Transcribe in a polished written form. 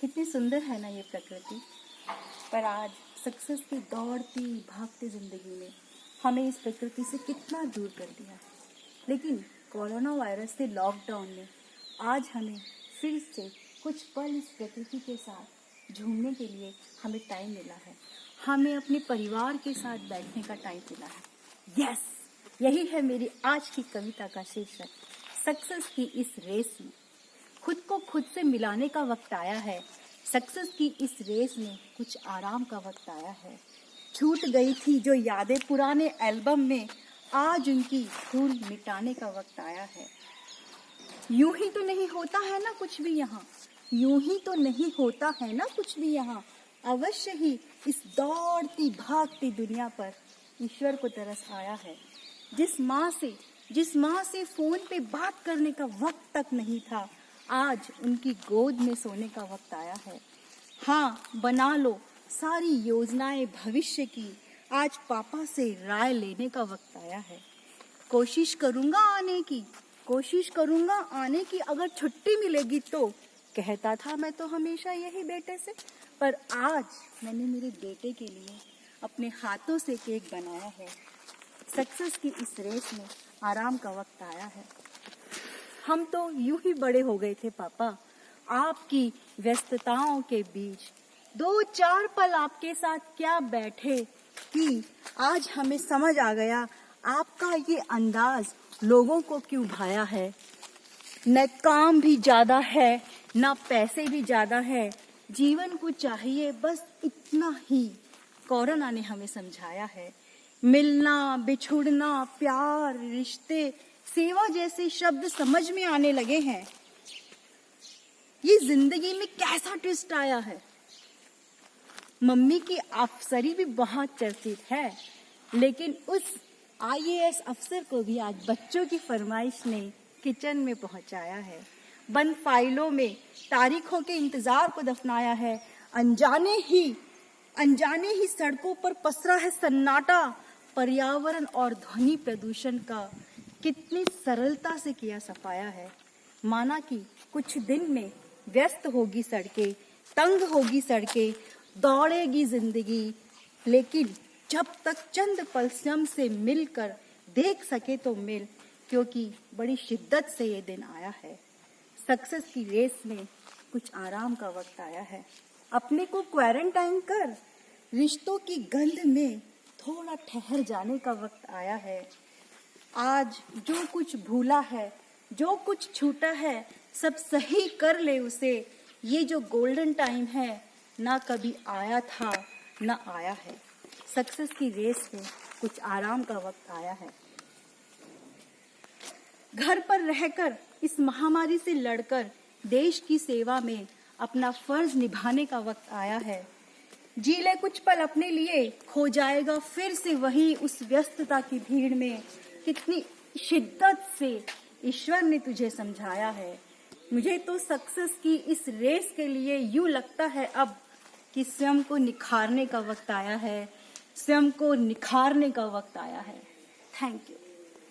कितनी सुंदर है ना ये प्रकृति। पर आज सक्सेस की दौड़ती भागती जिंदगी में हमें इस प्रकृति से कितना दूर कर दिया। लेकिन कोरोना वायरस से लॉकडाउन ने आज हमें फिर से कुछ पल इस प्रकृति के साथ झूमने के लिए हमें टाइम मिला है। हमें अपने परिवार के साथ बैठने का टाइम मिला है। यस, यही है मेरी आज की कविता का शीर्षक। सक्सेस की इस रेस में खुद को खुद से मिलाने का वक्त आया है। सक्सेस की इस रेस में कुछ आराम का वक्त आया है। छूट गई थी जो यादें पुराने एल्बम में, आज उनकी धूल मिटाने का वक्त आया है। यूं ही तो नहीं होता है ना कुछ भी यहाँ, यूं ही तो नहीं होता है ना कुछ भी यहाँ। अवश्य ही इस दौड़ती भागती दुनिया पर ईश्वर को तरस आया है। जिस माँ से फोन पे बात करने का वक्त तक नहीं था, आज उनकी गोद में सोने का वक्त आया है। हाँ, बना लो सारी योजनाएं भविष्य की, आज पापा से राय लेने का वक्त आया है। कोशिश करूंगा आने की अगर छुट्टी मिलेगी तो, कहता था मैं तो हमेशा यही बेटे से। पर आज मैंने मेरे बेटे के लिए अपने हाथों से केक बनाया है। सक्सेस की इस रेस में आराम का वक्त आया है। हम तो यूं ही बड़े हो गए थे पापा, आपकी व्यस्तताओं के बीच 2-4 पल आपके साथ क्या बैठे कि आज हमें समझ आ गया आपका ये अंदाज लोगों को क्यों भाया है। न काम भी ज्यादा है, न पैसे भी ज्यादा है, जीवन को चाहिए बस इतना ही। कोरोना ने हमें समझाया है। मिलना, बिछुड़ना, प्यार, रिश्ते, सेवा जैसे शब्द समझ में आने लगे हैं। ये जिंदगी में कैसा ट्विस्ट आया है। मम्मी की अफसरी भी बहुत चर्चित है, लेकिन उस IAS अफसर को भी आज बच्चों की फरमाइश ने किचन में पहुंचाया है। बंद फाइलों में तारीखों के इंतजार को दफनाया है। अनजाने ही सड़कों पर पसरा है सन्नाटा। पर्यावरण और ध्वनि प्रदूषण का कितनी सरलता से किया सफाया है। माना कि कुछ दिन में व्यस्त होगी सड़कें, तंग होगी सड़कें, दौड़ेगी जिंदगी, लेकिन जब तक चंद पल स्वयं से मिलकर देख सके तो मिल, क्योंकि बड़ी शिद्दत से ये दिन आया है। सक्सेस की रेस में कुछ आराम का वक्त आया है। अपने को क्वारंटाइन कर, रिश्तों की गंध में थोड़ा ठहर जाने का वक्त आया है। आज जो कुछ भूला है, जो कुछ छूटा है, सब सही कर ले उसे। ये जो गोल्डन टाइम है, ना कभी आया था ना आया है। सक्सेस की रेस में कुछ आराम का वक्त आया है। घर पर रहकर इस महामारी से लड़कर देश की सेवा में अपना फर्ज निभाने का वक्त आया है। जी ले कुछ पल अपने लिए, खो जाएगा फिर से वही उस व्यस्तता की भीड़ में। कितनी शिद्दत से ईश्वर ने तुझे समझाया है। मुझे तो सक्सेस की इस रेस के लिए यूं लगता है अब कि स्वयं को निखारने का वक्त आया है। Thank you.